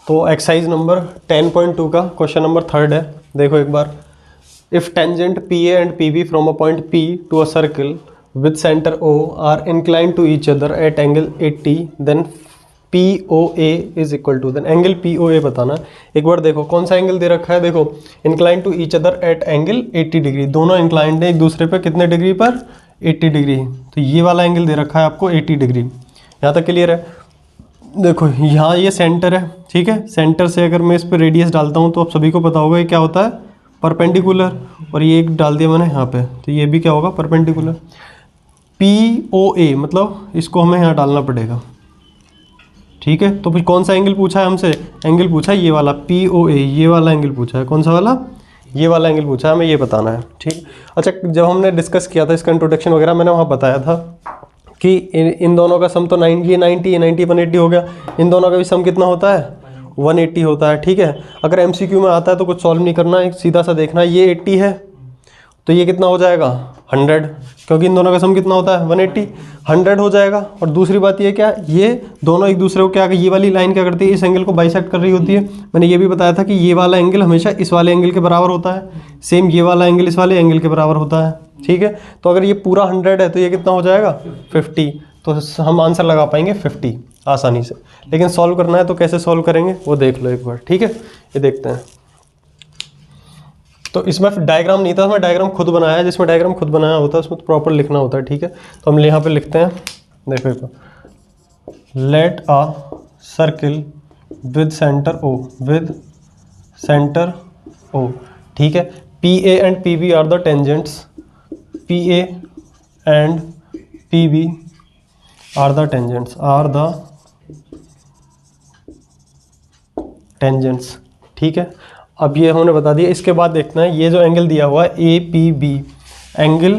तो exercise number 10.2 का question number 3 है। देखो एक बार, if tangent P A and P B from a point P to a circle with centre O are inclined to each other at angle 80 then P O A is equal to, then angle P O A बताना। एक बार देखो कौन सा angle दे रखा है, देखो inclined to each other at angle 80 degree, दोनों inclined है एक दूसरे पे कितने डिग्री पर, 80 डिग्री। तो ये वाला एंगल दे रखा है आपको 80 डिग्री। यहाँ तक क्लियर है। देखो यहाँ ये सेंटर है, ठीक है, सेंटर से अगर मैं इस पर रेडियस डालता हूँ तो आप सभी को पता होगा ये क्या होता है, परपेंडिकुलर। और ये एक डाल दिया मैंने यहाँ पे, तो ये भी क्या होगा, परपेंडिकुलर। पी ओ ए मतलब इसको हमें यहाँ डालना पड़ेगा, ठीक है। तो फिर कौन सा एंगल पूछा है हमसे, एंगल पूछा है ये वाला पी ओ ए, ये वाला एंगल पूछा है। कौन सा वाला, ये वाला एंगल पूछा है, हमें ये बताना है, ठीक। अच्छा, जब हमने डिस्कस किया था इसका इंट्रोडक्शन वगैरह, मैंने वहाँ बताया था कि इन दोनों का सम तो 90 ये 180 हो गया, इन दोनों का भी सम कितना होता है, 180 होता है, ठीक है। अगर एमसीक्यू में आता है तो कुछ सॉल्व नहीं करना है, सीधा सा देखना है, ये 80 है तो ये कितना हो जाएगा 100, क्योंकि इन दोनों का सम कितना होता है 180, 100 हो जाएगा। और दूसरी बात ये क्या, ये दोनों एक दूसरे को क्या, ये वाली लाइन क्या करती है, इस एंगल को बाइसेक्ट कर रही होती है। मैंने ये भी बताया था कि ये वाला एंगल हमेशा इस वाले एंगल के बराबर होता है, सेम ये वाला एंगल इस वाले एंगल के बराबर होता है, ठीक है। तो अगर ये पूरा 100 है तो ये कितना हो जाएगा 50, तो हम आंसर लगा पाएंगे 50 आसानी से। लेकिन सॉल्व करना है तो कैसे सॉल्व करेंगे वो देख लो एक बार, ठीक है। ये देखते हैं। तो इसमें डायग्राम नहीं था, उसमें डायग्राम खुद बनाया है, जिसमें डायग्राम खुद बनाया होता है उसमें तो प्रॉपर लिखना होता है, ठीक है। तो हम यहाँ पे लिखते हैं, देखो let a circle with centre O, with centre O, ठीक है। P A and P B are the tangents, P A and P B are the tangents, are the tangents, ठीक है। अब ये हमने बता दिया। इसके बाद देखना है ये जो एंगल दिया हुआ है A P B, angle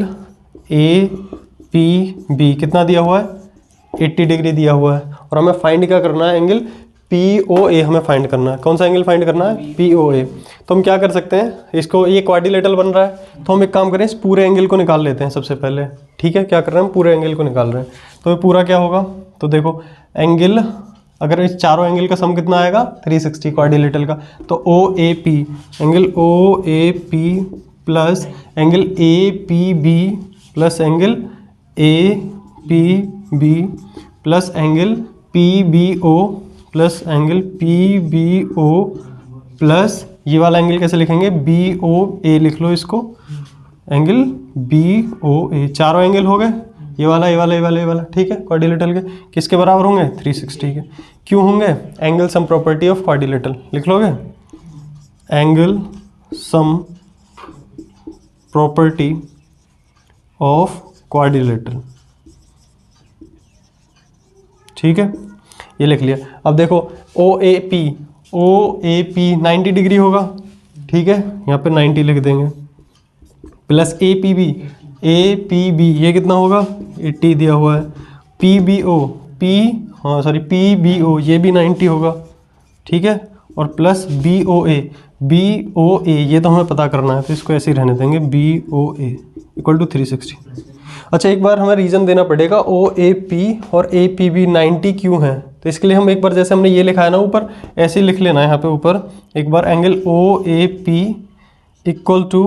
A P B कितना दिया हुआ है 80 डिग्री दिया हुआ है। और हमें फाइंड क्या करना है, एंगल पी ओ ए हमें फाइंड करना है। कौन सा एंगल फाइंड करना है, पी ओ ए। तो हम क्या कर सकते हैं, इसको ये क्वाड्रिलेटरल बन रहा है तो हम एक काम करें, इस पूरे एंगल को निकाल लेते हैं सबसे पहले, ठीक है। क्या कर रहे हैं हम, पूरे एंगल को निकाल रहे हैं। तो ये पूरा क्या होगा, तो देखो एंगल, अगर इस चारों एंगल का सम कितना आएगा 360 क्वाड्रिलेटरल का, तो O A P, angle O A P plus angle A P B plus angle A P B plus angle P B O plus angle P B O plus ये वाला एंगल कैसे लिखेंगे, B O ए लिख लो इसको, angle B O ए। चारों angle हो गए, ये वाला ये वाला ये वाला ये वाला, ठीक है। क्वाड्रिलेटरल के किसके बराबर होंगे 360 के। क्यों होंगे, angle sum property of quadrilateral लिख लोगे, angle sum property of quadrilateral, ठीक है, ये लिख लिया। अब देखो ओ ए पी 90 डिग्री होगा, ठीक है, यहाँ पे 90 लिख देंगे, प्लस ए पी बी ये कितना होगा 80 दिया हुआ है, पी बी ओ ये भी 90 होगा, ठीक है। और प्लस बी ओ ए ये तो हमें पता करना है, तो इसको ऐसे ही रहने देंगे, B O A equal to 360। अच्छा, एक बार हमें रीज़न देना पड़ेगा ओ ए पी और ए पी बी 90 क्यों है। तो इसके लिए हम एक बार, जैसे हमने ये लिखा है ना ऊपर, ऐसे ही लिख लेना है यहाँ पे ऊपर एक बार, angle O A P equal to,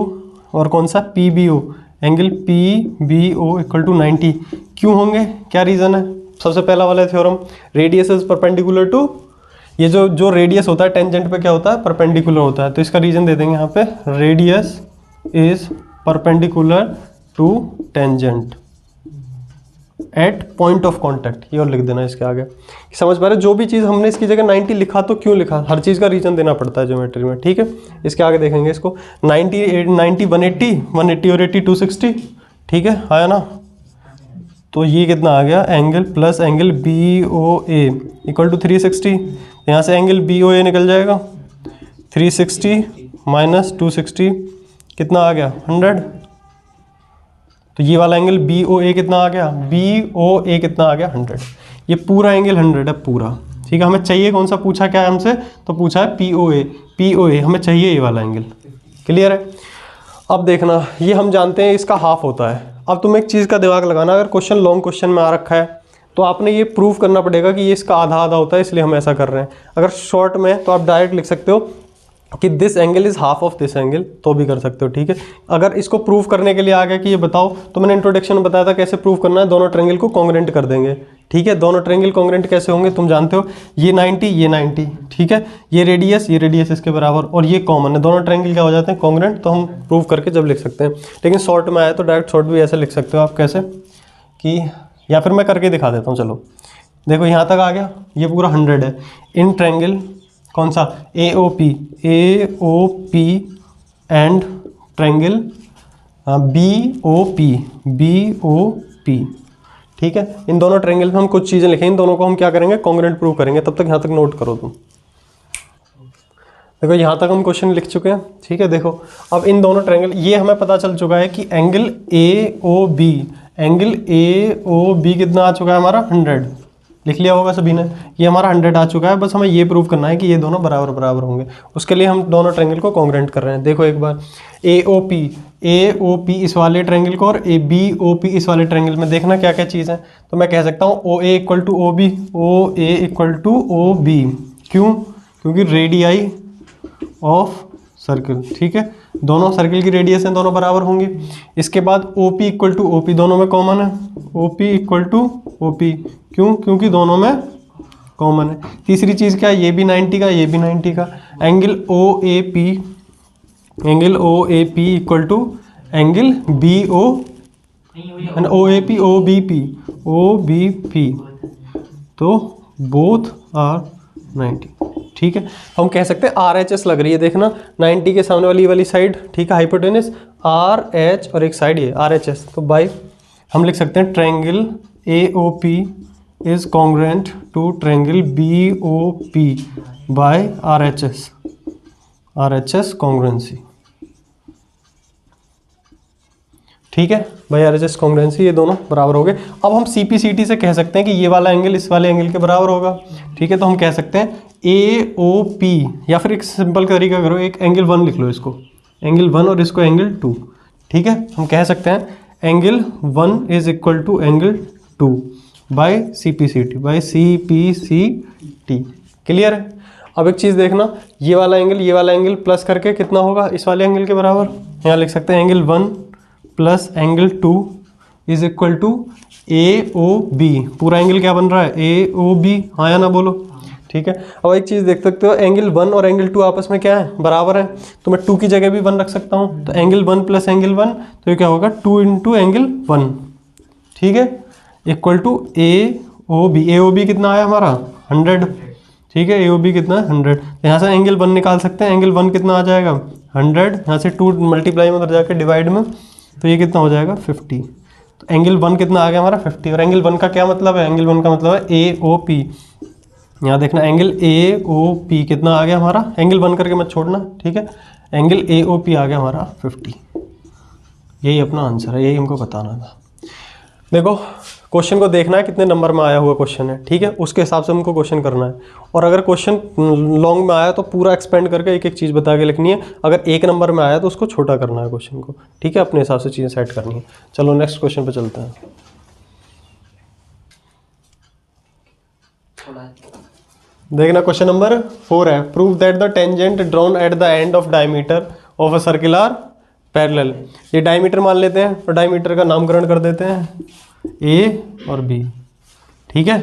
और कौन सा, P B O, angle P B O equal to 90 क्यों होंगे, क्या रीज़न है। सबसे पहला वाला theorem, radius is perpendicular to, ये जो रेडियस होता है टेंजेंट पे क्या होता है, परपेंडिकुलर होता है। तो इसका रीज़न दे देंगे यहाँ पे, radius is perpendicular to tangent at point of contact, ये और लिख देना इसके आगे। समझ पा रहे, जो भी चीज़ हमने इसकी जगह 90 लिखा तो क्यों लिखा, हर चीज़ का रीज़न देना पड़ता है ज्योमेट्री में, ठीक है। इसके आगे देखेंगे इसको, 90 180 और 80 260, ठीक है, आया ना। तो ये कितना आ गया, angle plus angle B O A equal to 360, यहाँ से एंगल बी ओ ए निकल जाएगा, 360 माइनस 260 कितना आ गया 100। तो ये वाला एंगल बी ओ ए कितना आ गया, बी ओ ए कितना आ गया 100। ये पूरा एंगल 100 है पूरा, ठीक है। हमें चाहिए कौन सा, पूछा क्या है हमसे, तो पूछा है पी ओ ए हमें चाहिए ये वाला एंगल, क्लियर है। अब देखना, ये हम जानते हैं इसका हाफ होता है। अब तुम एक चीज़ का दिमाग लगाना, अगर क्वेश्चन लॉन्ग क्वेश्चन में आ रखा है तो आपने ये प्रूव करना पड़ेगा कि ये इसका आधा आधा होता है, इसलिए हम ऐसा कर रहे हैं। अगर शॉर्ट में तो आप डायरेक्ट लिख सकते हो कि this angle is half of this angle, तो भी कर सकते हो, ठीक है। अगर इसको प्रूव करने के लिए आ गया कि ये बताओ, तो मैंने इंट्रोडक्शन में बताया था कैसे प्रूव करना है, दोनों ट्रायंगल को कॉन्ग्रुएंट कर देंगे, ठीक है। दोनों ट्रायंगल कॉन्ग्रुएंट कैसे होंगे तुम जानते हो, ये 90 ये 90, ठीक है, ये रेडियस इसके बराबर और ये कॉमन है, दोनों ट्रायंगल क्या हो जाते हैं कॉन्ग्रुएंट, तो हम प्रूव करके जब लिख सकते हैं। लेकिन शॉर्ट में आया तो डायरेक्ट शॉर्ट भी ऐसे लिख सकते हो आप, कैसे कि, या फिर मैं करके दिखा देता हूँ, चलो देखो यहाँ तक आ गया, ये पूरा 100 है। इन ट्रायंगल कौन सा, AOP एंड ट्रायंगल BOP, ठीक है। इन दोनों ट्रायंगल में हम कुछ चीज़ें लिखें, इन दोनों को हम क्या करेंगे कॉन्ग्रुएंट प्रूव करेंगे। तब तक यहाँ तक नोट करो तुम। देखो यहाँ तक हम क्वेश्चन लिख चुके हैं, ठीक है। देखो अब इन दोनों ट्रायंगल, ये हमें पता चल चुका है कि एंगल AOB कितना आ चुका है हमारा 100, लिख लिया होगा सभी ने, ये हमारा 100 आ चुका है। बस हमें ये प्रूव करना है कि ये दोनों बराबर बराबर होंगे, उसके लिए हम दोनों ट्रायंगल को कॉन्ग्रुएंट कर रहे हैं। देखो एक बार AOP इस वाले ट्रायंगल को और BOP इस वाले ट्रायंगल में, देखना क्या क्या चीज़ है। तो मैं कह सकता हूँ OA इक्वल टू OB, क्यों, क्योंकि रेडियाई ऑफ सर्कल, ठीक है, दोनों सर्कल की रेडियस हैं, दोनों बराबर होंगी। इसके बाद OP इक्वल टू OP, दोनों में कॉमन है, OP इक्वल टू OP, क्यों, क्योंकि दोनों में कॉमन है। तीसरी चीज़ क्या है, ये भी 90 का, ये भी 90 का। Angle OAP equal to angle OBP, तो बोथ आर 90, ठीक है। हम कह सकते हैं RHS लग रही है, देखना 90 के सामने वाली साइड, ठीक है, हाइपोटेनस RH और एक साइड ये RHS, तो बाय हम लिख सकते हैं triangle AOP is congruent to triangle BOP by RHS congruency, ठीक है भाई, RHS कॉन्ग्रुएंसी, ये दोनों बराबर हो गए। अब हम CPCT से कह सकते हैं कि ये वाला एंगल इस वाले एंगल के बराबर होगा, ठीक है। तो हम कह सकते हैं AOP, या फिर एक सिंपल तरीका करो, एक एंगल 1 लिख लो, इसको एंगल 1 और इसको एंगल 2, ठीक है। हम कह सकते हैं angle 1 is equal to angle 2 by CPCT, clear है। अब एक चीज़ देखना, ये वाला एंगल प्लस करके कितना होगा इस वाले एंगल के बराबर, यहाँ लिख सकते हैं angle 1 plus angle 2 is equal to AOB, पूरा एंगल क्या बन रहा है AOB, हाँ या ना बोलो, ठीक है। अब एक चीज़ देख सकते हो, एंगल 1 और एंगल 2 आपस में क्या है बराबर है, तो मैं 2 की जगह भी 1 रख सकता हूँ, तो एंगल 1 प्लस एंगल 1, तो ये क्या होगा 2 इंटू एंगल 1, ठीक है, इक्वल टू AOB कितना आया हमारा 100, ठीक है, AOB कितना है 100। यहाँ से एंगल 1 निकाल सकते हैं, एंगल 1 कितना आ जाएगा 100, यहाँ से 2 मल्टीप्लाई में उधर जाकर डिवाइड में, तो ये कितना हो जाएगा 50। तो एंगल 1 कितना आ गया हमारा 50, और एंगल 1 का क्या मतलब है, एंगल 1 का मतलब है AOP, यहाँ देखना एंगल AOP कितना आ गया हमारा, एंगल 1 करके मत छोड़ना, ठीक है, एंगल AOP आ गया हमारा 50, यही अपना आंसर है, यही हमको बताना था। देखो क्वेश्चन को देखना है कितने नंबर में आया हुआ क्वेश्चन है, ठीक है, उसके हिसाब से हमको क्वेश्चन करना है। और अगर क्वेश्चन लॉन्ग में आया तो पूरा एक्सपेंड करके एक एक चीज़ बता के लिखनी है, अगर 1 नंबर में आया तो उसको छोटा करना है क्वेश्चन को, ठीक है, अपने हिसाब से चीज़ें सेट करनी है। चलो नेक्स्ट क्वेश्चन पे चलते हैं। देखना क्वेश्चन नंबर 4 है, prove that the tangent drawn at the end of diameter of a circle are parallel. ये डायमीटर मान लेते हैं, तो डायमीटर का नामकरण कर देते हैं A और B, ठीक है,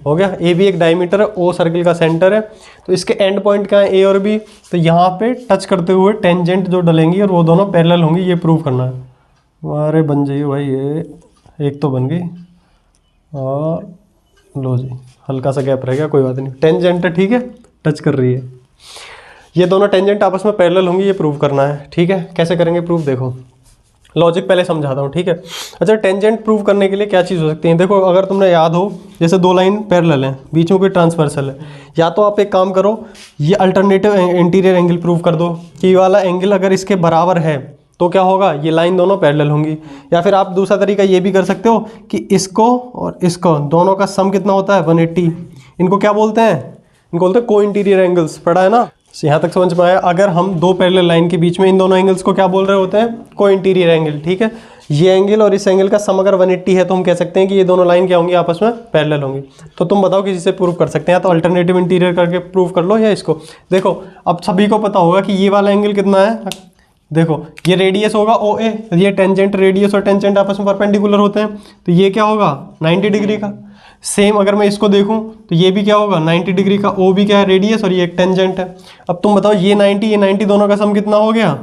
हो गया। A भी एक डायमीटर है, O सर्किल का सेंटर है, तो इसके एंड पॉइंट क्या है A और B, तो यहाँ पे टच करते हुए टेंजेंट जो डलेंगी और वो दोनों पैरेलल होंगी, ये प्रूव करना है। अरे बन जाइए भाई, ये एक तो बन गई, और लो जी हल्का सा गैप रह गया, कोई बात नहीं, टेंजेंट है, ठीक है, टच कर रही है, ये दोनों टेंजेंट आपस में पैरेलल होंगी, ये प्रूव करना है, ठीक है। कैसे करेंगे प्रूव, देखो लॉजिक पहले समझाता हूँ, ठीक है। अच्छा, टेंजेंट प्रूव करने के लिए क्या चीज़ हो सकती है, देखो अगर तुमने याद हो, जैसे 2 लाइन पैरेलल हैं, बीच में कोई ट्रांसवर्सल है, या तो आप एक काम करो, ये अल्टरनेटिव इंटीरियर एंगल प्रूव कर दो कि ये वाला एंगल अगर इसके बराबर है तो क्या होगा, ये लाइन दोनों पैरेलल होंगी। या फिर आप दूसरा तरीका ये भी कर सकते हो कि इसको और इसको दोनों का सम कितना होता है 180, इनको क्या बोलते हैं, इनको बोलते हैं को इंटीरियर एंगल्स, पढ़ा है ना, यहाँ तक समझ में आया। अगर हम 2 पैरेलल लाइन के बीच में इन दोनों एंगल्स को क्या बोल रहे होते हैं, को इंटीरियर एंगल, ठीक है। ये एंगल और इस एंगल का सम अगर 180 है तो हम कह सकते हैं कि ये दोनों लाइन क्या होंगी, आपस में पैरेलल होंगी। तो तुम बताओ किसी से प्रूव कर सकते हैं, या तो अल्टरनेटिव इंटीरियर करके प्रूव कर लो या इसको। देखो अब सभी को पता होगा कि ये वाला एंगल कितना है, देखो ये रेडियस होगा OA, ये टेंजेंट, रेडियस और टेंजेंट आपस में परपेंडिकुलर होते हैं, तो ये क्या होगा 90 डिग्री का। सेम अगर मैं इसको देखूं तो ये भी क्या होगा 90 डिग्री का, O भी क्या है रेडियस और ये एक टेंजेंट है। अब तुम बताओ ये 90 दोनों का सम कितना हो गया,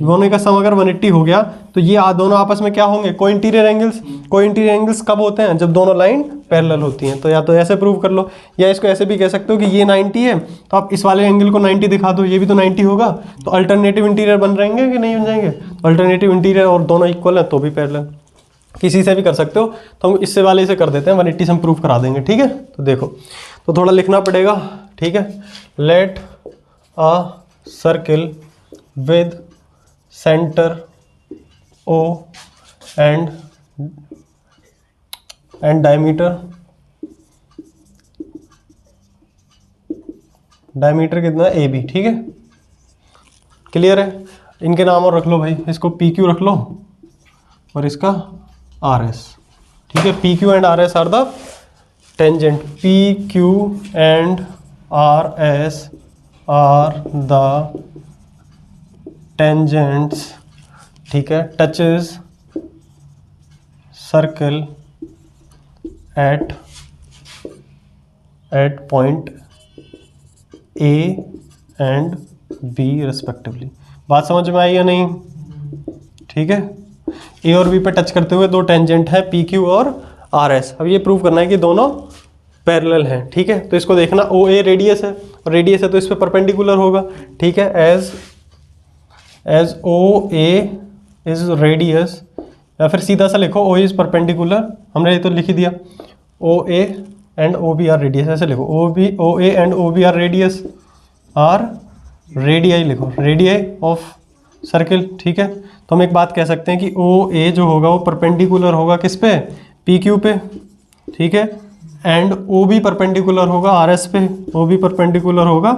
दोनों का सम अगर 180 हो गया तो ये दोनों आपस में क्या होंगे, को इंटीरियर एंगल्स। को इंटीरियर एंगल्स कब होते हैं, जब दोनों लाइन पैरेलल होती हैं। तो या तो ऐसे प्रूव कर लो, या इसको ऐसे भी कह सकते हो कि ये 90 है तो आप इस वाले एंगल को 90 दिखा दो, ये भी तो 90 होगा, तो अल्टरनेटिव इंटीरियर बन रहेंगे कि नहीं बन जाएंगे। तो अल्टरनेटिव इंटीरियर और दोनों इक्वल है तो भी पैरेलल, किसी से भी कर सकते हो। तो हम इससे वाले से कर देते हैं, 180 से हम प्रूव करा देंगे, ठीक है। तो देखो तो थोड़ा लिखना पड़ेगा, ठीक है। Let a circle with centre O and diameter कितना है AB, ठीक है। क्लियर है, इनके नाम और रख लो भाई, इसको PQ रख लो और इसका RS, ठीक है। PQ and RS are the tangent, PQ and RS are the tangents, ठीक है। Touches circle at point A and B respectively. बात समझ में आई या नहीं, ठीक है। A और B पे टच करते हुए दो टेंजेंट है PQ और RS। अब ये प्रूव करना है कि दोनों पैरेलल हैं, ठीक है। तो इसको देखना, OA रेडियस है और रेडियस है तो इस पे परपेंडिकुलर होगा, ठीक है। एज OA इज रेडियस, या फिर सीधा सा लिखो OA इज परपेंडिकुलर, हमने ये तो लिख ही दिया। OA and OB are radius, ऐसे लिखो OA and OB are radius, are radii लिखो, रेडियाई ऑफ सर्किल, ठीक है। तो हम एक बात कह सकते हैं कि OA जो होगा वो परपेंडिकुलर होगा किस पे, PQ पे, ठीक है। एंड OB परपेंडिकुलर होगा RS पे, OB परपेंडिकुलर होगा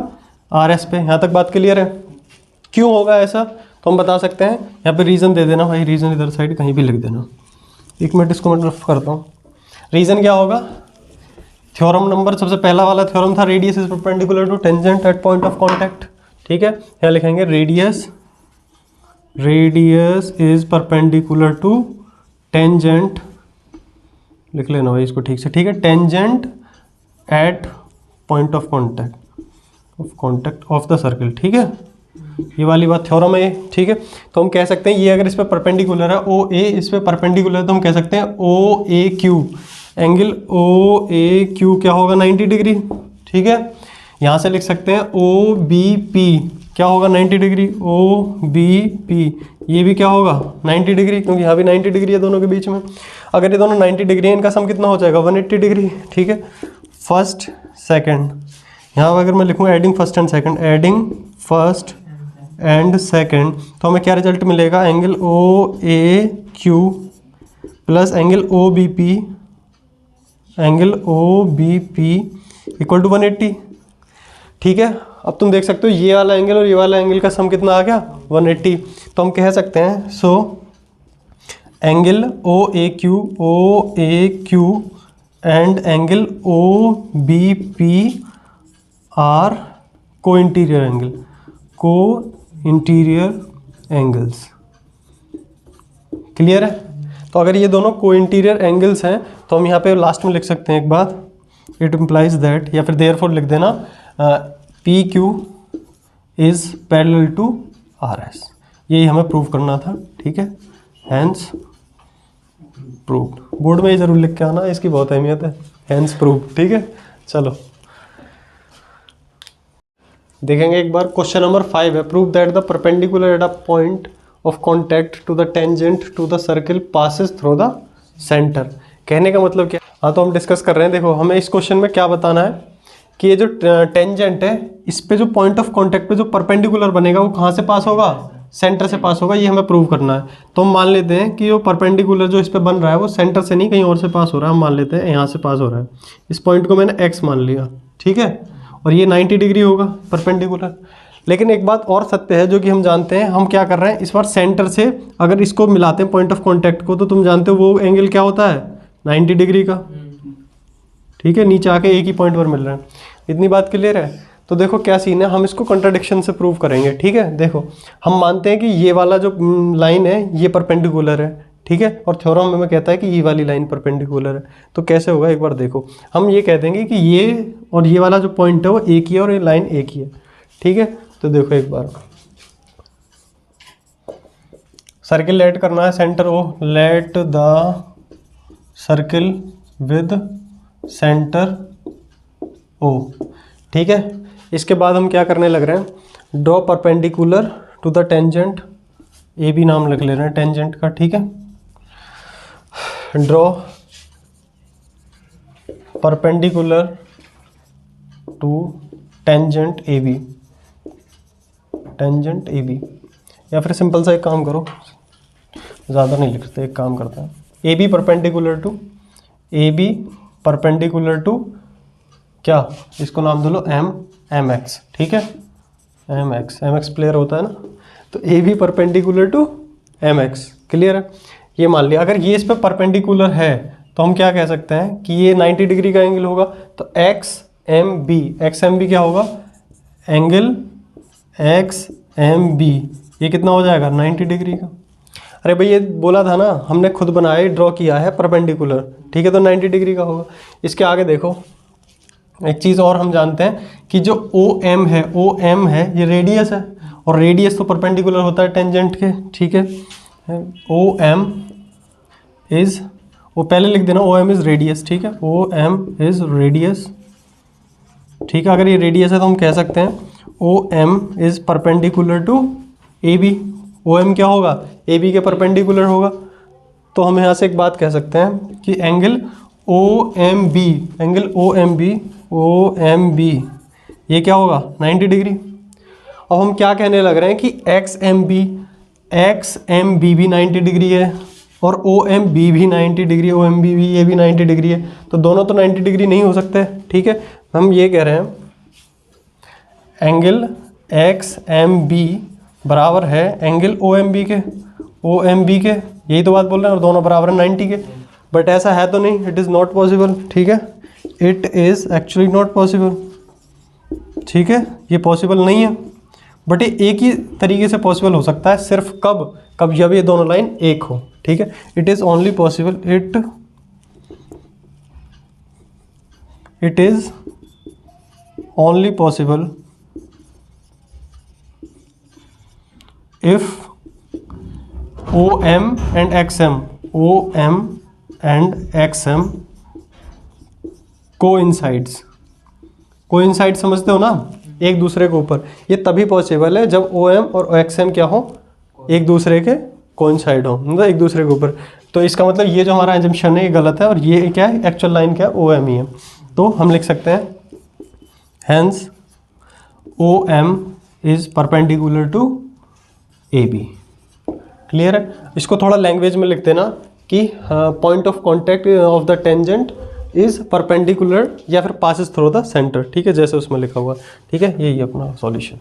RS पे। यहाँ तक बात क्लियर है। क्यों होगा ऐसा तो हम बता सकते हैं, यहाँ पे रीज़न दे देना भाई, रीज़न इधर साइड कहीं भी लिख देना। एक मिनट इसको मैं रफ करता हूँ। रीज़न क्या होगा, थ्योरम नंबर सबसे पहला वाला थ्योरम था, radius is perpendicular to tangent at point of contact, ठीक है। यहाँ लिखेंगे radius is perpendicular to tangent, लिख लेना भाई इसको ठीक से, ठीक है। Tangent at point of contact of the circle, ठीक है। ये वाली बात थ्योरम है, ठीक है। तो हम कह सकते हैं ये अगर इस पे परपेंडिकुलर है, OA इस पे परपेंडिकुलर है, तो हम कह सकते हैं OAQ, एंगल OAQ क्या होगा 90 डिग्री, ठीक है। यहाँ से लिख सकते हैं OBP क्या होगा 90 डिग्री, OBP ये भी क्या होगा 90 डिग्री, क्योंकि यहाँ भी 90 डिग्री है दोनों के बीच में। अगर ये दोनों 90 डिग्री है, इनका सम कितना हो जाएगा 180 डिग्री, ठीक है। फर्स्ट सेकंड, यहाँ अगर मैं लिखूँ adding first and second, adding first and second, तो हमें क्या रिजल्ट मिलेगा, angle OAQ plus angle OBP equal to 180, ठीक है। अब तुम देख सकते हो ये वाला एंगल और ये वाला एंगल का सम कितना आ गया 180। तो हम कह सकते हैं so angle OAQ and angle OBP are co interior angles, clear है। तो अगर ये दोनों को इंटीरियर एंगल्स हैं तो हम यहाँ पे लास्ट में लिख सकते हैं एक बात, इट इम्प्लाइज दैट, या फिर देयरफॉर लिख देना PQ is parallel to RS। यही हमें प्रूव करना था, ठीक है। हैंस प्रूव्ड, बोर्ड में ये जरूर लिख के आना, इसकी बहुत अहमियत है, हैंस प्रूव्ड, ठीक है। चलो देखेंगे एक बार, क्वेश्चन नंबर 5 है, prove that the perpendicular at a point of contact to the tangent to the circle passes through the centre. कहने का मतलब क्या, हाँ तो हम डिस्कस कर रहे हैं। देखो हमें इस क्वेश्चन में क्या बताना है कि ये जो टेंजेंट है इस पे जो पॉइंट ऑफ कॉन्टैक्ट पे जो परपेंडिकुलर बनेगा वो कहाँ से पास होगा, सेंटर से पास होगा, ये हमें प्रूव करना है। तो हम मान लेते हैं कि जो परपेंडिकुलर जो इस पे बन रहा है वो सेंटर से नहीं कहीं और से पास हो रहा है, हम मान लेते हैं यहाँ से पास हो रहा है। इस पॉइंट को मैंने x मान लिया, ठीक है। और ये 90 डिग्री होगा परपेंडिकुलर, लेकिन एक बात और सत्य है जो कि हम जानते हैं, हम क्या कर रहे हैं इस बार सेंटर से अगर इसको मिलाते हैं पॉइंट ऑफ कांटेक्ट को, तो तुम जानते हो वो एंगल क्या होता है 90 डिग्री का। ठीक है, नीचे आके एक ही पॉइंट पर मिल रहा है। इतनी बात क्लियर है। तो देखो क्या सीन है, हम इसको कंट्राडिक्शन से प्रूव करेंगे। ठीक है, देखो हम मानते हैं कि ये वाला जो लाइन है ये परपेंडिकुलर है। ठीक है, और थ्योरम में कहता है कि ये वाली लाइन परपेंडिकुलर है। तो कैसे होगा एक बार देखो, हम ये कह देंगे कि ये और ये वाला जो पॉइंट है वो एक ही है और ये लाइन एक ही है। ठीक है, तो देखो एक बार सर्किल लेट करना है centre O, let the circle with centre O. ठीक है, इसके बाद हम क्या करने लग रहे हैं, draw perpendicular to the tangent, A भी नाम लिख ले रहे हैं टेंजेंट का। ठीक है, draw perpendicular to tangent A B, tangent A B. या फिर सिंपल सा एक काम करो, ज़्यादा नहीं लिखते, एक काम करता है A B perpendicular to, A B perpendicular to क्या, इसको नाम दो लो एम एक्स। ठीक है, एम एक्स प्लेयर होता है ना, तो A B perpendicular to M X. Clear है, ये मान लिया। अगर ये इस पर परपेंडिकुलर है तो हम क्या कह सकते हैं कि ये 90 डिग्री का एंगल होगा। तो एक्स एम बी क्या होगा, एंगल एक्स एम बी ये कितना हो जाएगा 90 डिग्री का। अरे भाई ये बोला था ना, हमने खुद बनाया ड्रॉ किया है परपेंडिकुलर। ठीक है, तो 90 डिग्री का होगा। इसके आगे देखो एक चीज़ और हम जानते हैं कि जो ओ एम है ये रेडियस है, और रेडियस तो परपेंडिकुलर होता है टेंजेंट के। ठीक है, ओ एम इज, वो पहले लिख देना, ओ एम इज रेडियस। ठीक है, ओ एम इज रेडियस। ठीक है, अगर ये रेडियस है तो हम कह सकते हैं O M is perpendicular to A B. O M क्या होगा, ए बी के परपेंडिकुलर होगा। तो हम यहाँ से एक बात कह सकते हैं कि angle O M B, angle O M B ये क्या होगा 90 डिग्री। अब हम क्या कहने लग रहे हैं कि एक्स एम बी भी 90 डिग्री है और ओ एम बी भी 90 डिग्री, ओ एम बी भी ये भी 90 डिग्री है। तो दोनों तो 90 डिग्री नहीं हो सकते। ठीक है, हम ये कह रहे हैं एंगल एक्स एम बी बराबर है एंगल ओ एम बी के, यही तो बात बोल रहे हैं, और दोनों बराबर है 90 के। बट ऐसा है तो नहीं, इट इज़ नॉट पॉसिबल। ठीक है, it is actually not possible. ठीक है, ये पॉसिबल नहीं है। बट ये एक ही तरीके से पॉसिबल हो सकता है, सिर्फ कब जब ये दोनों लाइन एक हो। ठीक है, it is only possible, it is only possible if O M and X M coincide समझते हो ना, एक दूसरे के ऊपर। ये तभी पॉसिबल है जब ओ एम और एक्स एम क्या हो, एक दूसरे के कोइंसाइड हो, मतलब एक दूसरे के ऊपर। तो इसका मतलब ये जो हमारा एजम्पशन है ये गलत है, और ये क्या है, एक्चुअल लाइन क्या है, ओ एम ही है। तो हम लिख सकते हैं hence O M is perpendicular to A B. Clear है, इसको थोड़ा लैंग्वेज में लिख देना कि point of contact of the tangent is perpendicular या फिर पासिस थ्रू द सेंटर। ठीक है, जैसे उसमें लिखा हुआ। ठीक है, यही अपना सॉल्यूशन।